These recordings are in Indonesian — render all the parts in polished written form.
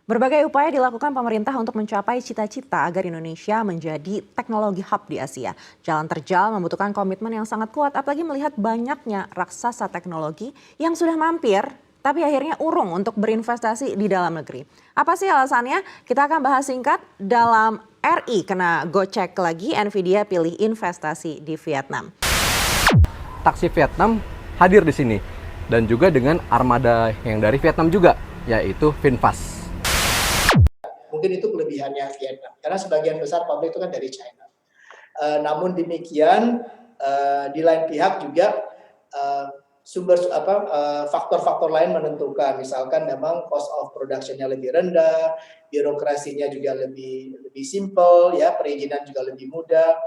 Berbagai upaya dilakukan pemerintah untuk mencapai cita-cita agar Indonesia menjadi teknologi hub di Asia. Jalan terjal membutuhkan komitmen yang sangat kuat, apalagi melihat banyaknya raksasa teknologi yang sudah mampir, tapi akhirnya urung untuk berinvestasi di dalam negeri. Apa sih alasannya? Kita akan bahas singkat. Dalam RI kena gocek lagi, Nvidia pilih investasi di Vietnam. Taksi Vietnam hadir di sini, dan juga dengan armada yang dari Vietnam juga, yaitu VinFast. Mungkin itu kelebihannya Vietnam, karena sebagian besar pabrik itu kan dari China. Namun demikian, di lain pihak juga faktor-faktor lain menentukan. Misalkan memang cost of production-nya lebih rendah, birokrasinya juga lebih simple, ya, perizinan juga lebih mudah.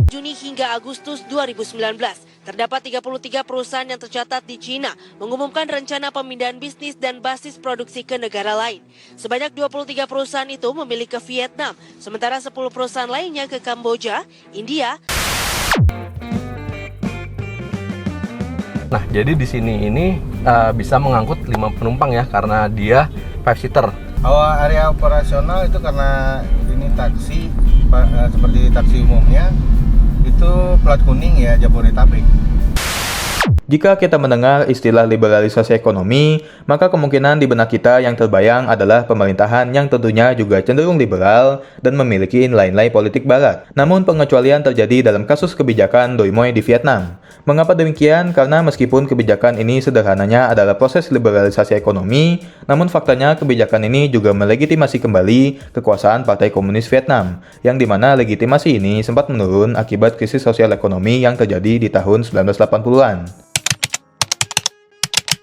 Juni hingga Agustus 2019, terdapat 33 perusahaan yang tercatat di Cina mengumumkan rencana pemindahan bisnis dan basis produksi ke negara lain. Sebanyak 23 perusahaan itu memilih ke Vietnam, sementara 10 perusahaan lainnya ke Kamboja, India. Nah, jadi di sini ini bisa mengangkut 5 penumpang ya, karena dia 5-seater. Area operasional itu karena ini taksi seperti taksi umumnya itu plat kuning ya, Jabodetabek. Jika kita mendengar istilah liberalisasi ekonomi, maka kemungkinan di benak kita yang terbayang adalah pemerintahan yang tentunya juga cenderung liberal dan memiliki nilai-nilai politik barat. Namun pengecualian terjadi dalam kasus kebijakan Doi Moi di Vietnam. Mengapa demikian? Karena meskipun kebijakan ini sederhananya adalah proses liberalisasi ekonomi, namun faktanya kebijakan ini juga melegitimasi kembali kekuasaan Partai Komunis Vietnam, yang dimana legitimasi ini sempat menurun akibat krisis sosial ekonomi yang terjadi di tahun 1980-an.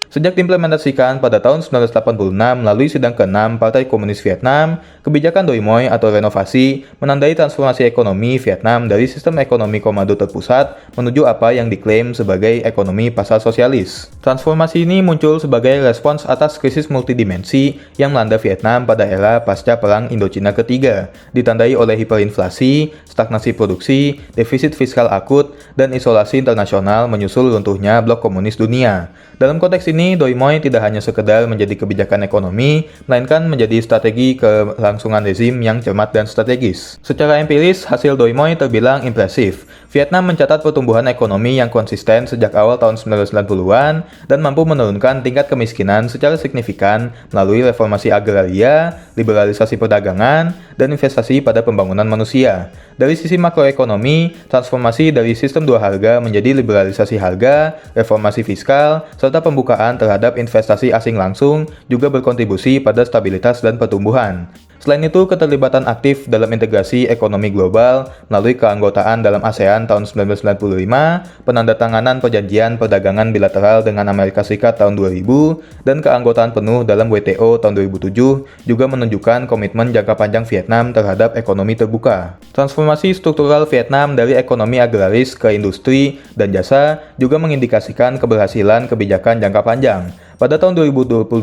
Sejak diimplementasikan pada tahun 1986 melalui Sidang ke-6 Partai Komunis Vietnam, kebijakan Doi Moi atau renovasi menandai transformasi ekonomi Vietnam dari sistem ekonomi komando terpusat menuju apa yang diklaim sebagai ekonomi pasar sosialis. Transformasi ini muncul sebagai respons atas krisis multidimensi yang melanda Vietnam pada era pasca Perang Indochina ketiga, ditandai oleh hiperinflasi, stagnasi produksi, defisit fiskal akut, dan isolasi internasional menyusul runtuhnya blok komunis dunia. Dalam konteks ini, Doi Moi tidak hanya sekedar menjadi kebijakan ekonomi, melainkan menjadi strategi kelangsungan rezim yang cermat dan strategis. Secara empiris, hasil Doi Moi terbilang impresif. Vietnam mencatat pertumbuhan ekonomi yang konsisten sejak awal tahun 1990-an dan mampu menurunkan tingkat kemiskinan secara signifikan melalui reformasi agraria, liberalisasi perdagangan, dan investasi pada pembangunan manusia. Dari sisi makroekonomi, transformasi dari sistem dua harga menjadi liberalisasi harga, reformasi fiskal, serta pembukaan terhadap investasi asing langsung juga berkontribusi pada stabilitas dan pertumbuhan. Selain itu, keterlibatan aktif dalam integrasi ekonomi global melalui keanggotaan dalam ASEAN tahun 1995, penandatanganan perjanjian perdagangan bilateral dengan Amerika Serikat tahun 2000, dan keanggotaan penuh dalam WTO tahun 2007 juga menunjukkan komitmen jangka panjang Vietnam terhadap ekonomi terbuka. Transformasi struktural Vietnam dari ekonomi agraris ke industri dan jasa juga mengindikasikan keberhasilan kebijakan jangka panjang. Pada tahun 2022,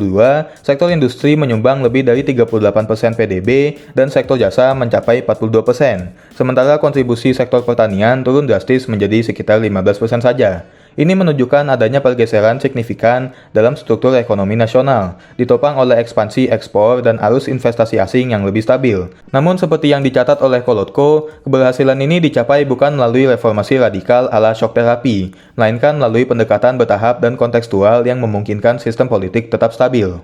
sektor industri menyumbang lebih dari 38% PDB dan sektor jasa mencapai 42%. Sementara kontribusi sektor pertanian turun drastis menjadi sekitar 15% saja. Ini menunjukkan adanya pergeseran signifikan dalam struktur ekonomi nasional, ditopang oleh ekspansi ekspor dan arus investasi asing yang lebih stabil. Namun seperti yang dicatat oleh Kolotko, keberhasilan ini dicapai bukan melalui reformasi radikal ala shock terapi, melainkan melalui pendekatan bertahap dan kontekstual yang memungkinkan sistem politik tetap stabil.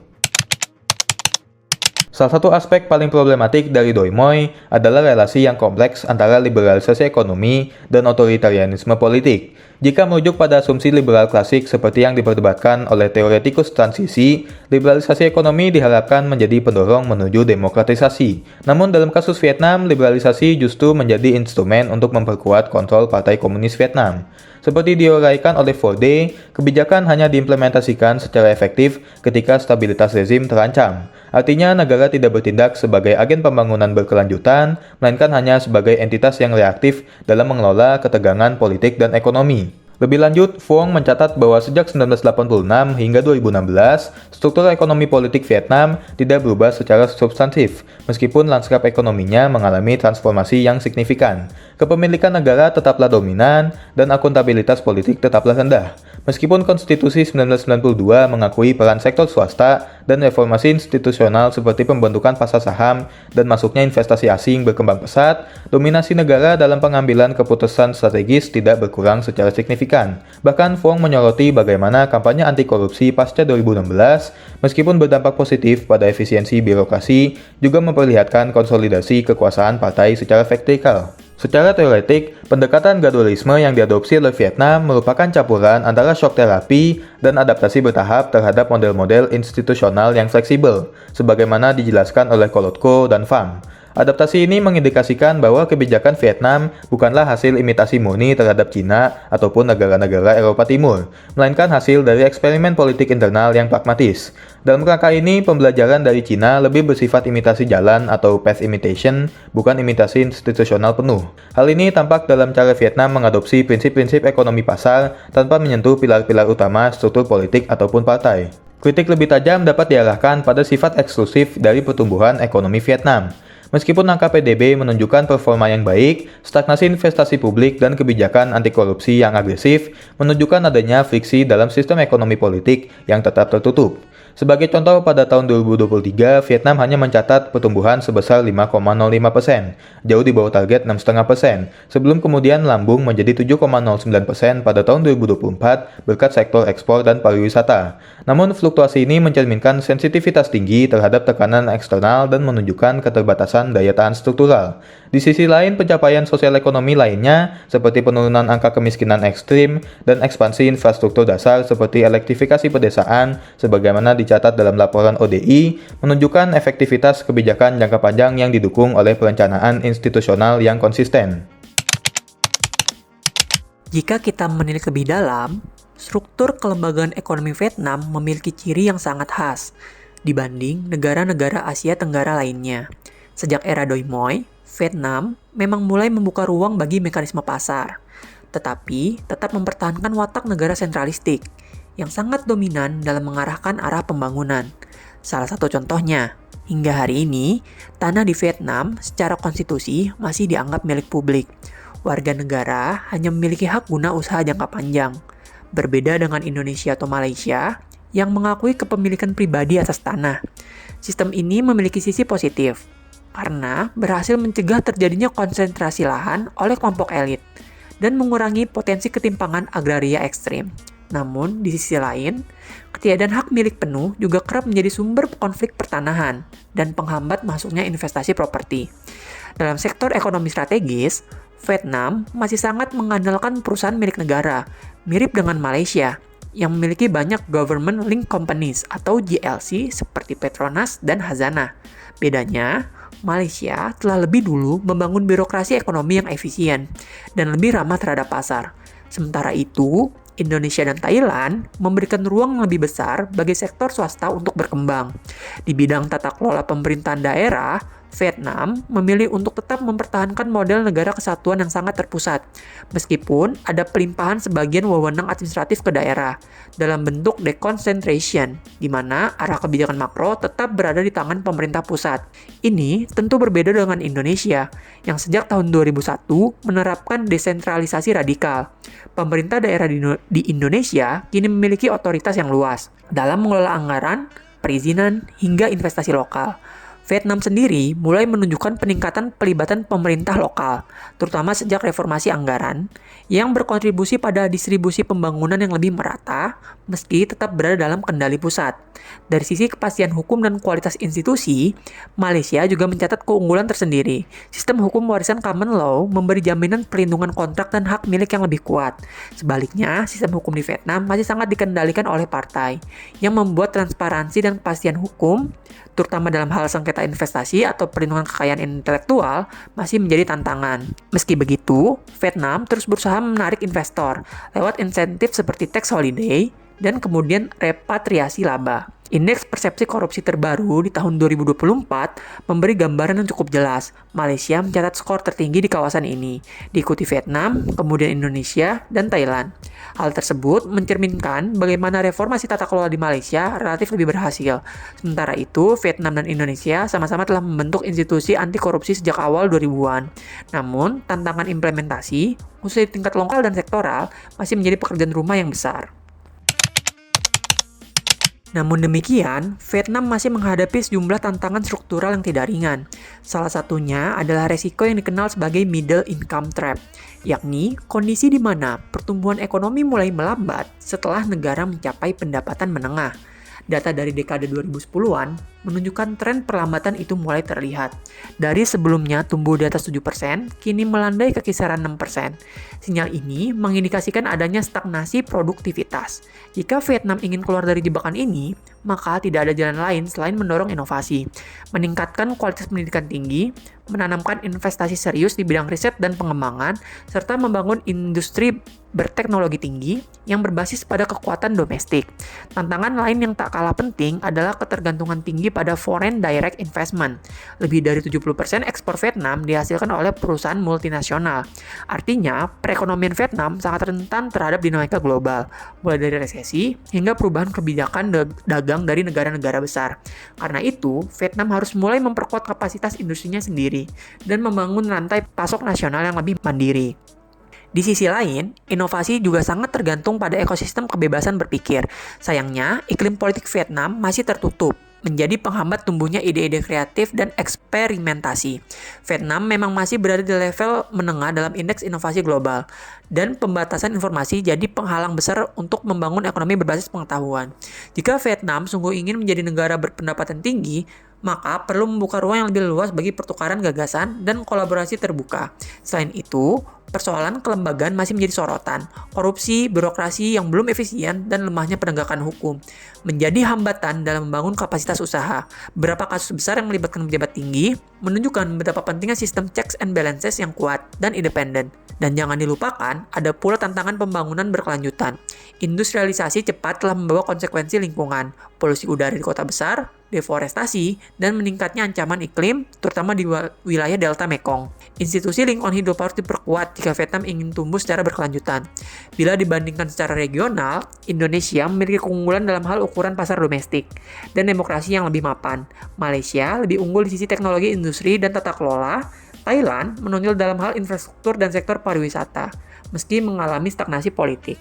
Salah satu aspek paling problematik dari Doi Moi adalah relasi yang kompleks antara liberalisasi ekonomi dan otoritarianisme politik. Jika merujuk pada asumsi liberal klasik seperti yang diperdebatkan oleh teoretikus transisi, liberalisasi ekonomi diharapkan menjadi pendorong menuju demokratisasi. Namun dalam kasus Vietnam, liberalisasi justru menjadi instrumen untuk memperkuat kontrol Partai Komunis Vietnam. Seperti diuraikan oleh Forde, kebijakan hanya diimplementasikan secara efektif ketika stabilitas rezim terancam. Artinya negara tidak bertindak sebagai agen pembangunan berkelanjutan, melainkan hanya sebagai entitas yang reaktif dalam mengelola ketegangan politik dan ekonomi. Lebih lanjut, Vuong mencatat bahwa sejak 1986 hingga 2016, struktur ekonomi politik Vietnam tidak berubah secara substantif, meskipun lanskap ekonominya mengalami transformasi yang signifikan. Kepemilikan negara tetaplah dominan, dan akuntabilitas politik tetaplah rendah. Meskipun Konstitusi 1992 mengakui peran sektor swasta dan reformasi institusional seperti pembentukan pasar saham dan masuknya investasi asing berkembang pesat, dominasi negara dalam pengambilan keputusan strategis tidak berkurang secara signifikan. Bahkan Fong menyoroti bagaimana kampanye anti korupsi pasca 2016, meskipun berdampak positif pada efisiensi birokrasi, juga memperlihatkan konsolidasi kekuasaan partai secara vertikal. Secara teoretik, pendekatan gradualisme yang diadopsi oleh Vietnam merupakan campuran antara shock terapi dan adaptasi bertahap terhadap model-model institusional yang fleksibel, sebagaimana dijelaskan oleh Kolotko dan Pham. Adaptasi ini mengindikasikan bahwa kebijakan Vietnam bukanlah hasil imitasi murni terhadap Cina ataupun negara-negara Eropa Timur, melainkan hasil dari eksperimen politik internal yang pragmatis. Dalam kerangka ini, pembelajaran dari Cina lebih bersifat imitasi jalan atau path imitation, bukan imitasi institusional penuh. Hal ini tampak dalam cara Vietnam mengadopsi prinsip-prinsip ekonomi pasar tanpa menyentuh pilar-pilar utama struktur politik ataupun partai. Kritik lebih tajam dapat diarahkan pada sifat eksklusif dari pertumbuhan ekonomi Vietnam. Meskipun angka PDB menunjukkan performa yang baik, stagnasi investasi publik dan kebijakan anti korupsi yang agresif menunjukkan adanya friksi dalam sistem ekonomi politik yang tetap tertutup. Sebagai contoh, pada tahun 2023, Vietnam hanya mencatat pertumbuhan sebesar 5,05%, jauh di bawah target 6,5%, sebelum kemudian melambung menjadi 7,09% pada tahun 2024 berkat sektor ekspor dan pariwisata. Namun, fluktuasi ini mencerminkan sensitivitas tinggi terhadap tekanan eksternal dan menunjukkan keterbatasan daya tahan struktural. Di sisi lain, pencapaian sosial ekonomi lainnya, seperti penurunan angka kemiskinan ekstrim dan ekspansi infrastruktur dasar seperti elektrifikasi pedesaan, sebagaimana dicatat dalam laporan ODI, menunjukkan efektivitas kebijakan jangka panjang yang didukung oleh perencanaan institusional yang konsisten. Jika kita menilik lebih dalam, struktur kelembagaan ekonomi Vietnam memiliki ciri yang sangat khas dibanding negara-negara Asia Tenggara lainnya. Sejak era Doi Moi, Vietnam memang mulai membuka ruang bagi mekanisme pasar, tetapi tetap mempertahankan watak negara sentralistik yang sangat dominan dalam mengarahkan arah pembangunan. Salah satu contohnya, hingga hari ini, tanah di Vietnam secara konstitusi masih dianggap milik publik. Warga negara hanya memiliki hak guna usaha jangka panjang, berbeda dengan Indonesia atau Malaysia yang mengakui kepemilikan pribadi atas tanah. Sistem ini memiliki sisi positif, karena berhasil mencegah terjadinya konsentrasi lahan oleh kelompok elit dan mengurangi potensi ketimpangan agraria ekstrim. Namun, di sisi lain, ketiadaan hak milik penuh juga kerap menjadi sumber konflik pertanahan dan penghambat masuknya investasi properti. Dalam sektor ekonomi strategis, Vietnam masih sangat mengandalkan perusahaan milik negara, mirip dengan Malaysia, yang memiliki banyak government link companies atau GLC seperti Petronas dan Hazana. Bedanya, Malaysia telah lebih dulu membangun birokrasi ekonomi yang efisien dan lebih ramah terhadap pasar. Sementara itu, Indonesia dan Thailand memberikan ruang yang lebih besar bagi sektor swasta untuk berkembang. Di bidang tata kelola pemerintahan daerah, Vietnam memilih untuk tetap mempertahankan model negara kesatuan yang sangat terpusat, meskipun ada pelimpahan sebagian wewenang administratif ke daerah dalam bentuk deconcentration, di mana arah kebijakan makro tetap berada di tangan pemerintah pusat. Ini tentu berbeda dengan Indonesia, yang sejak tahun 2001 menerapkan desentralisasi radikal. Pemerintah daerah di Indonesia kini memiliki otoritas yang luas dalam mengelola anggaran, perizinan, hingga investasi lokal. Vietnam sendiri mulai menunjukkan peningkatan pelibatan pemerintah lokal, terutama sejak reformasi anggaran, yang berkontribusi pada distribusi pembangunan yang lebih merata, meski tetap berada dalam kendali pusat. Dari sisi kepastian hukum dan kualitas institusi, Malaysia juga mencatat keunggulan tersendiri. Sistem hukum warisan common law memberi jaminan perlindungan kontrak dan hak milik yang lebih kuat. Sebaliknya, sistem hukum di Vietnam masih sangat dikendalikan oleh partai, yang membuat transparansi dan kepastian hukum, terutama dalam hal sengketa investasi atau perlindungan kekayaan intelektual, masih menjadi tantangan. Meski begitu, Vietnam terus berusaha menarik investor lewat insentif seperti tax holiday dan kemudian repatriasi laba. Indeks persepsi korupsi terbaru di tahun 2024 memberi gambaran yang cukup jelas. Malaysia mencatat skor tertinggi di kawasan ini, diikuti Vietnam, kemudian Indonesia, dan Thailand. Hal tersebut mencerminkan bagaimana reformasi tata kelola di Malaysia relatif lebih berhasil. Sementara itu, Vietnam dan Indonesia sama-sama telah membentuk institusi anti korupsi sejak awal 2000-an. Namun, tantangan implementasi, khususnya di tingkat lokal dan sektoral, masih menjadi pekerjaan rumah yang besar. Namun demikian, Vietnam masih menghadapi sejumlah tantangan struktural yang tidak ringan. Salah satunya adalah resiko yang dikenal sebagai middle income trap, yakni kondisi di mana pertumbuhan ekonomi mulai melambat setelah negara mencapai pendapatan menengah. Data dari dekade 2010-an menunjukkan tren perlambatan itu mulai terlihat. Dari sebelumnya tumbuh di atas 7%, kini melandai ke kisaran 6%. Sinyal ini mengindikasikan adanya stagnasi produktivitas. Jika Vietnam ingin keluar dari jebakan ini, maka tidak ada jalan lain selain mendorong inovasi, meningkatkan kualitas pendidikan tinggi, menanamkan investasi serius di bidang riset dan pengembangan, serta membangun industri berteknologi tinggi yang berbasis pada kekuatan domestik. Tantangan lain yang tak kalah penting adalah ketergantungan tinggi pada foreign direct investment. Lebih dari 70% ekspor Vietnam dihasilkan oleh perusahaan multinasional. Artinya, perekonomian Vietnam sangat rentan terhadap dinamika global, mulai dari resesi hingga perubahan kebijakan dagang dari negara-negara besar. Karena itu, Vietnam harus mulai memperkuat kapasitas industrinya sendiri dan membangun rantai pasok nasional yang lebih mandiri. Di sisi lain, inovasi juga sangat tergantung pada ekosistem kebebasan berpikir. Sayangnya, iklim politik Vietnam masih tertutup, menjadi penghambat tumbuhnya ide-ide kreatif dan eksperimentasi. Vietnam memang masih berada di level menengah dalam indeks inovasi global, dan pembatasan informasi jadi penghalang besar untuk membangun ekonomi berbasis pengetahuan. Jika Vietnam sungguh ingin menjadi negara berpendapatan tinggi, maka perlu membuka ruang yang lebih luas bagi pertukaran gagasan dan kolaborasi terbuka. Selain itu, persoalan kelembagaan masih menjadi sorotan. Korupsi, birokrasi yang belum efisien, dan lemahnya penegakan hukum menjadi hambatan dalam membangun kapasitas usaha. Beberapa kasus besar yang melibatkan pejabat tinggi menunjukkan betapa pentingnya sistem checks and balances yang kuat dan independen. Dan jangan dilupakan, ada pula tantangan pembangunan berkelanjutan. Industrialisasi cepat telah membawa konsekuensi lingkungan, polusi udara di kota besar, deforestasi, dan meningkatnya ancaman iklim, terutama di wilayah Delta Mekong. Institusi lingkungan hidup harus diperkuat jika Vietnam ingin tumbuh secara berkelanjutan. Bila dibandingkan secara regional, Indonesia memiliki keunggulan dalam hal ukuran pasar domestik dan demokrasi yang lebih mapan. Malaysia lebih unggul di sisi teknologi industri dan tata kelola. Thailand menonjol dalam hal infrastruktur dan sektor pariwisata, meski mengalami stagnasi politik.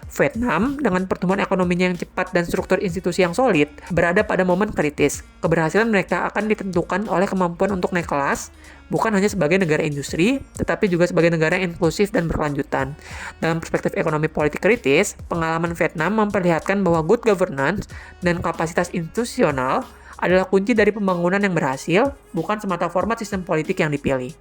Vietnam, dengan pertumbuhan ekonominya yang cepat dan struktur institusi yang solid, berada pada momen kritis. Keberhasilan mereka akan ditentukan oleh kemampuan untuk naik kelas, bukan hanya sebagai negara industri, tetapi juga sebagai negara yang inklusif dan berkelanjutan. Dalam perspektif ekonomi politik kritis, pengalaman Vietnam memperlihatkan bahwa good governance dan kapasitas institusional adalah kunci dari pembangunan yang berhasil, bukan semata format sistem politik yang dipilih.